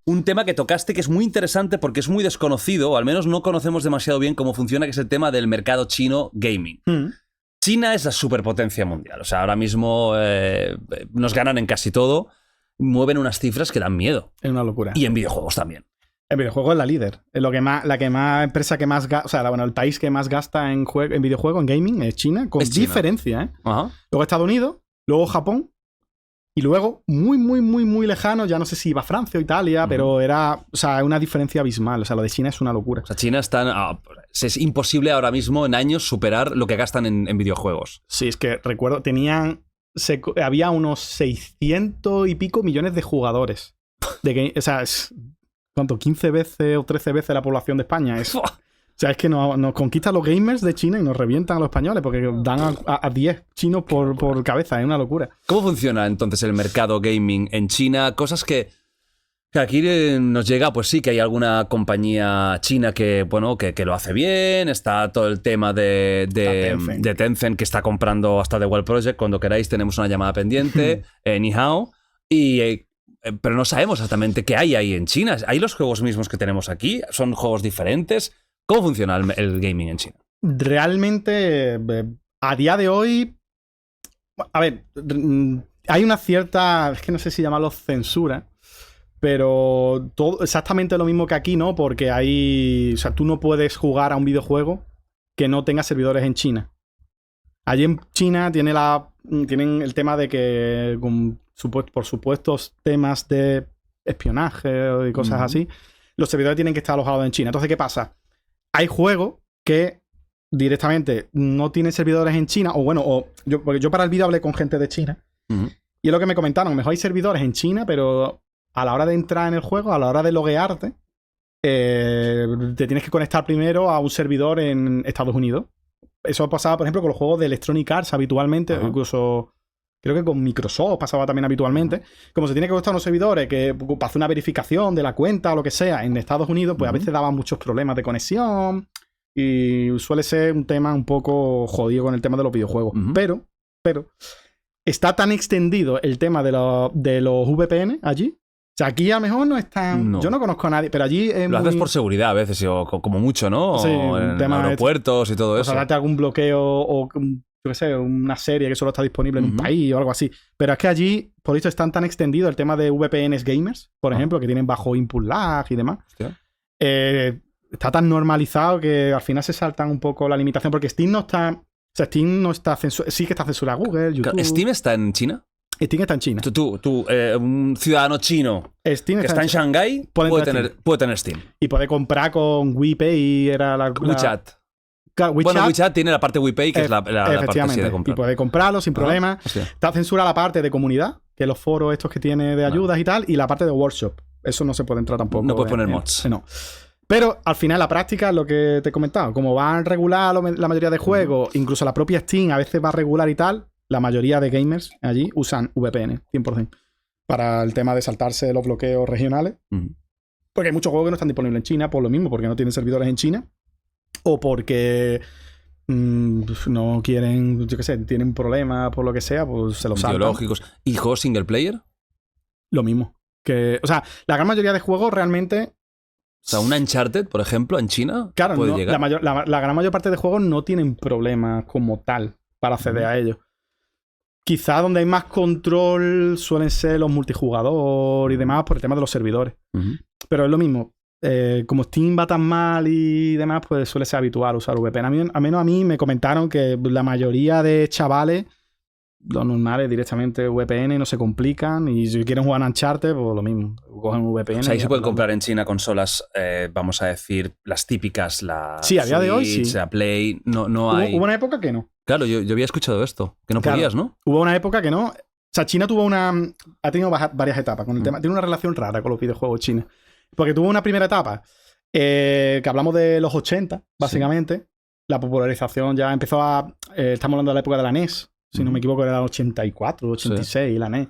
Un tema que tocaste que es muy interesante porque es muy desconocido, o al menos no conocemos demasiado bien cómo funciona, que es el tema del mercado chino gaming. China es la superpotencia mundial. O sea, ahora mismo nos ganan en casi todo. Mueven unas cifras que dan miedo. Es una locura. Y en videojuegos también. En videojuegos es la líder. Es la empresa que más gasta. O sea, el país que más gasta en videojuegos, en gaming, es China, con diferencia, ¿eh? Ajá. Luego Estados Unidos, luego Japón. Y luego, muy, muy, muy, muy lejano, ya no sé si iba a Francia o Italia, pero era, o sea, una diferencia abismal. O sea, lo de China es una locura. O sea, China está... es imposible ahora mismo, en años, superar lo que gastan en videojuegos. Sí, es que recuerdo, había unos 600 y pico millones de jugadores. O sea, ¿cuánto? 15 veces o 13 veces la población de España. O sea, es que nos conquistan los gamers de China y nos revientan a los españoles porque dan a 10 chinos por cabeza. Es una locura. ¿Cómo funciona entonces el mercado gaming en China? Cosas que aquí nos llega, pues sí, que hay alguna compañía china que, bueno, que lo hace bien. Está todo el tema de Tencent, que está comprando hasta The Wild Project. Cuando queráis tenemos una llamada pendiente. Ni hao. Pero no sabemos exactamente qué hay ahí en China. ¿Hay los juegos mismos que tenemos aquí? ¿Son juegos diferentes? ¿Cómo funciona el gaming en China? Realmente, a día de hoy, a ver, hay una cierta, es que no sé si llamarlo censura, pero todo exactamente lo mismo que aquí, ¿no? Porque o sea, tú no puedes jugar a un videojuego que no tenga servidores en China. Allí en China tienen el tema de que, por supuestos temas de espionaje y cosas así, los servidores tienen que estar alojados en China. Entonces, ¿qué pasa? Hay juegos que directamente no tienen servidores en China, porque yo para el vídeo hablé con gente de China, y es lo que me comentaron, mejor hay servidores en China, pero a la hora de entrar en el juego, a la hora de loguearte, te tienes que conectar primero a un servidor en Estados Unidos. Eso pasaba, por ejemplo, con los juegos de Electronic Arts habitualmente, incluso creo que con Microsoft pasaba también habitualmente. Como se tiene que conectar a unos servidores que para hacer una verificación de la cuenta o lo que sea en Estados Unidos, pues a veces daban muchos problemas de conexión y suele ser un tema un poco jodido con el tema de los videojuegos. Pero está tan extendido el tema de los VPN allí. O sea, aquí a lo mejor no están... No. Yo no conozco a nadie, pero allí... Lo haces por seguridad a veces, o como mucho, ¿no? Sí, en aeropuertos y todo eso. O sea, darte algún bloqueo o... yo qué sé, una serie que solo está disponible en un país o algo así. Pero es que allí, por esto, están tan extendido el tema de VPNs gamers, por ejemplo, que tienen bajo input lag y demás. Está tan normalizado que al final se saltan un poco la limitación, porque Steam no está... O sea, Steam no está censurado. Sí que está censurado Google, YouTube... Claro, ¿Steam está en China? Steam está en China. Un ciudadano chino Steam que está en Shanghái puede tener Steam. Y puede comprar con WePay, era la... WeChat. Bueno, WeChat tiene la parte WePay, que es la parte así de comprar. Y puede comprarlo sin problema. Está censurada la parte de comunidad, que es los foros estos que tiene de ayudas y tal, y la parte de workshop. Eso no se puede entrar tampoco. No puedes poner mods. No. Pero al final la práctica es lo que te he comentado. Como van a regular la mayoría de juegos, incluso la propia Steam a veces va a regular y tal, la mayoría de gamers allí usan VPN, 100%. Para el tema de saltarse los bloqueos regionales. Porque hay muchos juegos que no están disponibles en China por lo mismo, porque no tienen servidores en China. O porque no quieren, yo qué sé, tienen problemas por lo que sea, pues se los saltan. Ideológicos. ¿Y juegos single player? Lo mismo. O sea, la gran mayoría de juegos realmente... O sea, un Uncharted, por ejemplo, en China puede llegar. La gran mayor parte de juegos no tienen problemas como tal para acceder a ellos. Quizá donde hay más control suelen ser los multijugador y demás por el tema de los servidores. Pero es lo mismo. Como Steam va tan mal y demás, pues suele ser habitual usar VPN. Al menos a mí me comentaron que la mayoría de chavales, los normales, directamente VPN, no se complican. Y si quieren jugar a Uncharted, pues lo mismo. Cogen un VPN. O sea, ahí se pueden comprar en China consolas, vamos a decir, las típicas, la sí, a día de hoy sí. La Play, no hay... Hubo una época que no. Claro, yo había escuchado esto, que no podías, ¿no? Hubo una época que no. O sea, China ha tenido varias etapas con el tema. Tiene una relación rara con los videojuegos China. Porque tuvo una primera etapa que hablamos de los 80, básicamente. Sí. La popularización ya empezó estamos hablando de la época de la NES. Si no me equivoco, era el 84, 86, sí. La NES.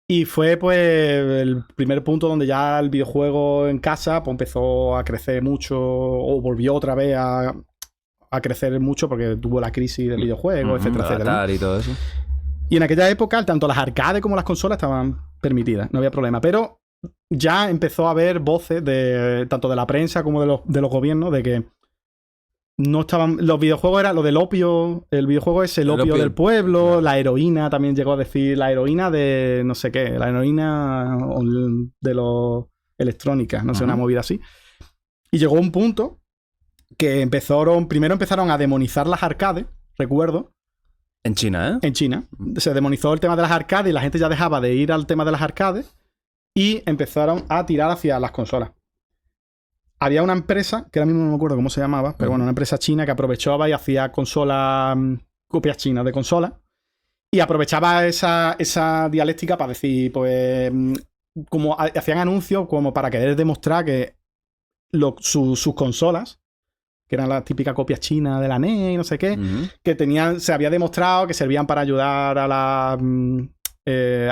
Y fue, pues, el primer punto donde ya el videojuego en casa pues, empezó a crecer mucho, o volvió otra vez a crecer mucho porque tuvo la crisis del videojuego, etcétera, etcétera. Y todo eso. Y en aquella época, tanto las arcades como las consolas estaban permitidas, no había problema. Pero ya empezó a haber voces tanto de la prensa como de los gobiernos de que no estaban. Los videojuegos era lo del opio. El videojuego es el opio del pueblo. Claro. La heroína también llegó a decir. La heroína de no sé qué. La heroína de los electrónicas. No sé, una movida así. Y llegó un punto que primero empezaron a demonizar las arcades. Recuerdo. En China, ¿eh? En China. Se demonizó el tema de las arcades y la gente ya dejaba de ir al tema de las arcades. Y empezaron a tirar hacia las consolas. Había una empresa, que ahora mismo no me acuerdo cómo se llamaba, pero bueno, una empresa china que aprovechaba y hacía consolas, copias chinas de consolas. Y aprovechaba esa dialéctica para decir, pues, como hacían anuncios como para querer demostrar que sus consolas, que eran las típicas copias chinas de la NES y no sé qué, que se había demostrado que servían para ayudar a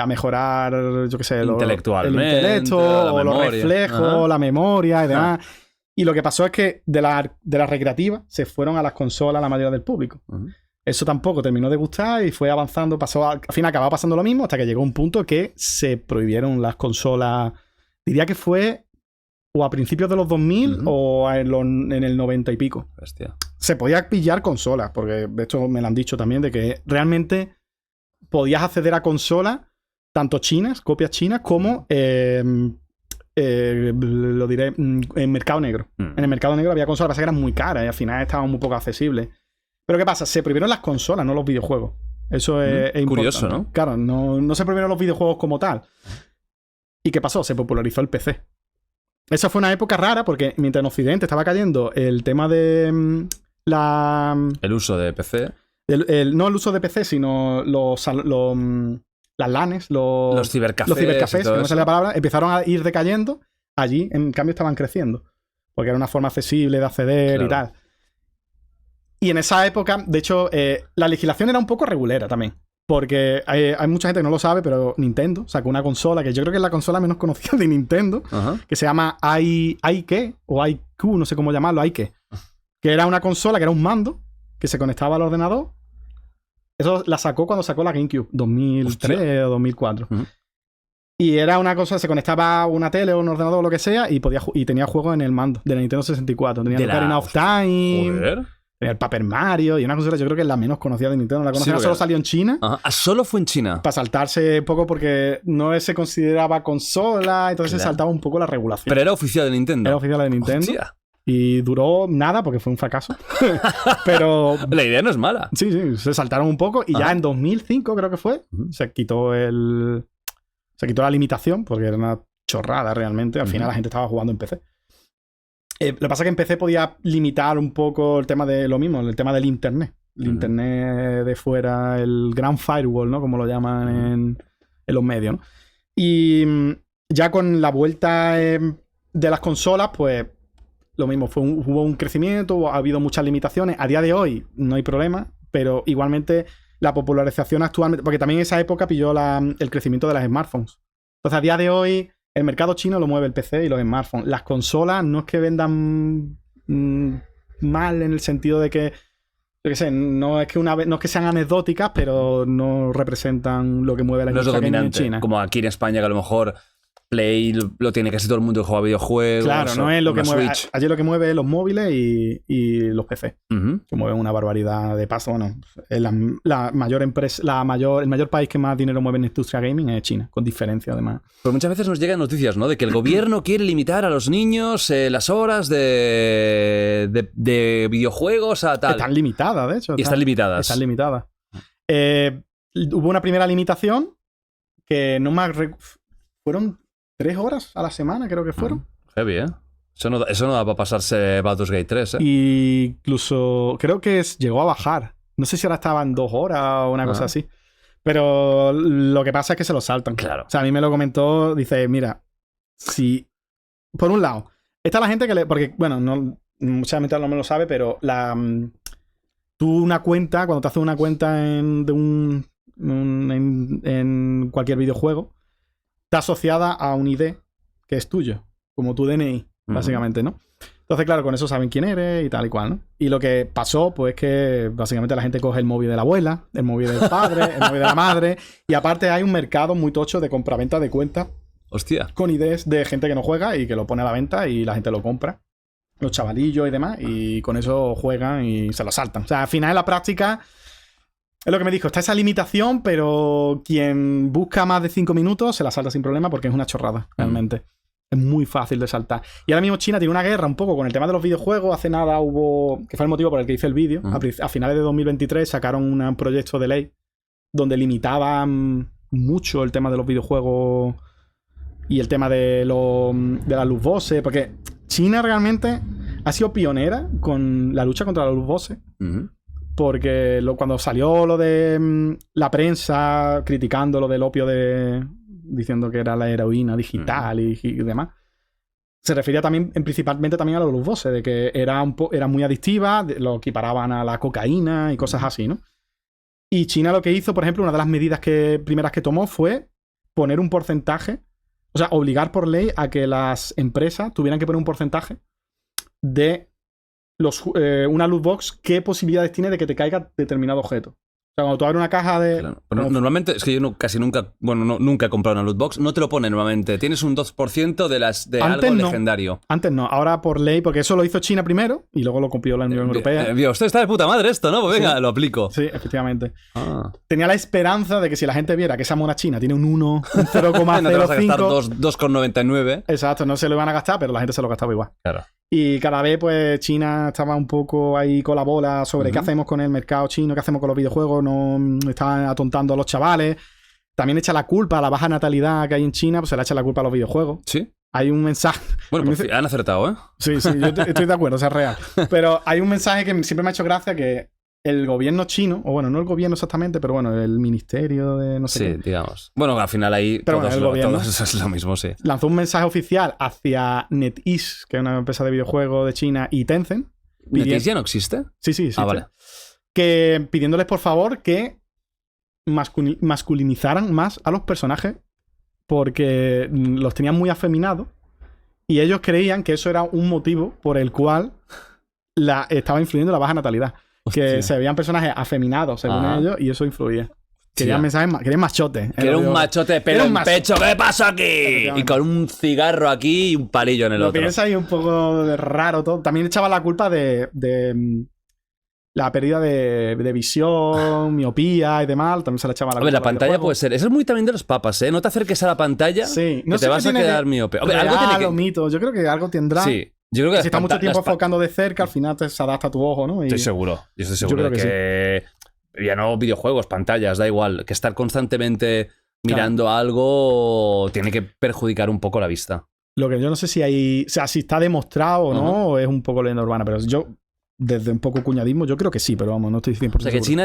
mejorar, yo qué sé, intelectualmente, el intelecto, o los reflejos, la memoria y demás. Y lo que pasó es que de la recreativa se fueron a las consolas la mayoría del público. Eso tampoco terminó de gustar y fue avanzando, al fin acababa pasando lo mismo hasta que llegó un punto que se prohibieron las consolas. Diría que fue o a principios de los 2000 o en el 90 y pico. Hostia. Se podía pillar consolas, porque de hecho me lo han dicho también, de que realmente podías acceder a consolas, tanto chinas, copias chinas, como, lo diré, en mercado negro. En el mercado negro había consolas que eran muy caras y al final estaban muy poco accesibles. Pero ¿qué pasa? Se prohibieron las consolas, no los videojuegos. Eso es importante. Curioso, ¿no? Claro, no se prohibieron los videojuegos como tal. ¿Y qué pasó? Se popularizó el PC. Esa fue una época rara porque mientras en Occidente estaba cayendo el tema de el uso de PC. No el uso de PC, sino las LANes, los cibercafés, que no me sale la palabra, empezaron a ir decayendo. Allí, en cambio, estaban creciendo. Porque era una forma accesible de acceder y tal. Y en esa época, de hecho, la legislación era un poco regulera también. Porque hay mucha gente que no lo sabe, pero Nintendo sacó una consola que yo creo que es la consola menos conocida de Nintendo, que se llama iQ o IQ, no sé cómo llamarlo, iQ. Que era una consola que era un mando que se conectaba al ordenador. Eso la sacó cuando sacó la GameCube, 2003 o 2004. Y era una cosa, se conectaba a una tele o un ordenador o lo que sea y tenía juegos en el mando de la Nintendo 64. Tenía el Ocarina of Time, tenía el Paper Mario y una consola, yo creo que es la menos conocida de Nintendo. La conocida solo salió en China. ¿Solo fue en China? Para saltarse un poco porque no se consideraba consola, entonces se saltaba un poco la regulación. Pero era oficial de Nintendo. Era oficial de Nintendo. Hostia. Y duró nada porque fue un fracaso. Pero la idea no es mala. Sí, se saltaron un poco y ya en 2005 creo que fue, se quitó la limitación porque era una chorrada realmente. Al final la gente estaba jugando en PC. Lo que pasa es que en PC podía limitar un poco el tema de lo mismo, el tema del internet. El internet de fuera, el Grand Firewall, ¿no? Como lo llaman en los medios, ¿no? Y ya con la vuelta de las consolas, pues lo mismo, hubo un crecimiento, ha habido muchas limitaciones. A día de hoy no hay problema, pero igualmente la popularización actualmente, porque también en esa época pilló el crecimiento de las smartphones. Entonces a día de hoy el mercado chino lo mueve el PC y los smartphones. Las consolas no es que vendan mal en el sentido de que, yo qué sé, no es que sean anecdóticas, pero no representan lo que mueve la industria gaming en China. Como aquí en España, que a lo mejor Play lo tiene casi todo el mundo que juega videojuegos. Claro, no es lo que mueve. Allí lo que mueve es los móviles y los PC. Que mueven una barbaridad de paso. Bueno, es la mayor empresa, el mayor país que más dinero mueve en la industria gaming es China, con diferencia además. Pues muchas veces nos llegan noticias, ¿no? De que el gobierno quiere limitar a los niños las horas de videojuegos a tal. Están limitadas, de hecho. Están limitadas. Están limitadas. Hubo una primera limitación que no más... Fueron 3 horas a la semana, creo que fueron. Heavy, ¿eh? Eso no da para pasarse Baldur's Gate 3, ¿eh? Y incluso creo que llegó a bajar. No sé si ahora estaban 2 horas o una cosa así. Pero lo que pasa es que se lo saltan. Claro. O sea, a mí me lo comentó, dice, mira, si... Por un lado, está la gente que porque, bueno, mucha gente no me lo sabe, pero tú una cuenta, cuando te haces una cuenta en cualquier videojuego, está asociada a un ID que es tuyo, como tu DNI, básicamente, ¿no? Entonces, claro, con eso saben quién eres y tal y cual, ¿no? Y lo que pasó, pues, es que básicamente la gente coge el móvil de la abuela, el móvil del padre, el móvil de la madre, y aparte hay un mercado muy tocho de compraventa de cuentas. Hostia. Con ideas de gente que no juega y que lo pone a la venta y la gente lo compra. Los chavalillos y demás, y con eso juegan y se lo saltan. O sea, al final en la práctica, es lo que me dijo, está esa limitación, pero quien busca más de 5 minutos se la salta sin problema porque es una chorrada, realmente. Es muy fácil de saltar. Y ahora mismo China tiene una guerra un poco con el tema de los videojuegos. Hace nada hubo, que fue el motivo por el que hice el vídeo, a finales de 2023 sacaron un proyecto de ley donde limitaban mucho el tema de los videojuegos y el tema de las loot boxes, porque China realmente ha sido pionera con la lucha contra las loot boxes. Porque cuando salió lo de la prensa criticando lo del opio diciendo que era la heroína digital y demás, se refería también principalmente también a los loot boxes, de que era muy adictiva, lo equiparaban a la cocaína y cosas así, ¿no? Y China lo que hizo, por ejemplo, una de las medidas primeras que tomó fue poner un porcentaje, o sea, obligar por ley a que las empresas tuvieran que poner un porcentaje de una loot box, qué posibilidades tiene de que te caiga determinado objeto. O sea, cuando tú abres una caja de... Claro. Pero normalmente, es que yo casi nunca... Bueno, nunca he comprado una loot box. No te lo pone normalmente. Tienes un 2% de algo legendario. Antes no. Ahora por ley, porque eso lo hizo China primero y luego lo copió la Unión Europea. Esto está de puta madre esto, ¿no? Pues venga, sí. Lo aplico. Sí, efectivamente. Tenía la esperanza de que si la gente viera que esa mona china tiene un 1, un 0,05... no te vas a gastar 2,99. Exacto, no se lo iban a gastar, pero la gente se lo gastaba igual. Claro. Y cada vez, pues, China estaba un poco ahí con la bola sobre qué hacemos con el mercado chino, qué hacemos con los videojuegos, no estaban atontando a los chavales. También echa la culpa a la baja natalidad que hay en China, pues se le echa la culpa a los videojuegos. Sí. Hay un mensaje... Bueno, pues han acertado, ¿eh? Sí, yo estoy de acuerdo, o sea, es real. Pero hay un mensaje que siempre me ha hecho gracia, que el gobierno chino, o bueno, no el gobierno exactamente, pero bueno, el ministerio de no sé qué. Sí, digamos. Bueno, al final ahí todos es lo mismo, sí. Lanzó un mensaje oficial hacia NetEase, que es una empresa de videojuegos de China, y Tencent. ¿NetEase ya no existe? Sí. Vale. Que pidiéndoles, por favor, que masculinizaran más a los personajes porque los tenían muy afeminados y ellos creían que eso era un motivo por el cual estaba influyendo la baja natalidad. Hostia. Que se veían personajes afeminados, según ellos, y eso influía. Querían mensajes, querían machote. Quería un machote de pelo en pecho. ¿Qué pasa aquí? Y con un cigarro aquí y un palillo en el otro. Lo piensa ahí un poco raro todo. También echaba la culpa de la pérdida de visión, miopía y demás. También se le echaba la culpa. A ver, la pantalla puede ser. Eso es muy también de los papas, ¿eh? No te acerques a la pantalla, sí. No que te vas a quedar miope. Algo tiene que... mito. Yo creo que algo tendrá. Sí. Yo creo que si está mucho tiempo enfocando de cerca, al final se adapta a tu ojo, ¿no? Estoy seguro. Yo estoy seguro de que ya no videojuegos, pantallas, da igual. Que estar constantemente mirando algo tiene que perjudicar un poco la vista. Lo que yo no sé si hay... O sea, si está demostrado o no, o es un poco leyenda urbana. Pero yo, desde un poco cuñadismo, yo creo que sí, pero vamos, no estoy 100% seguro. O sea, que China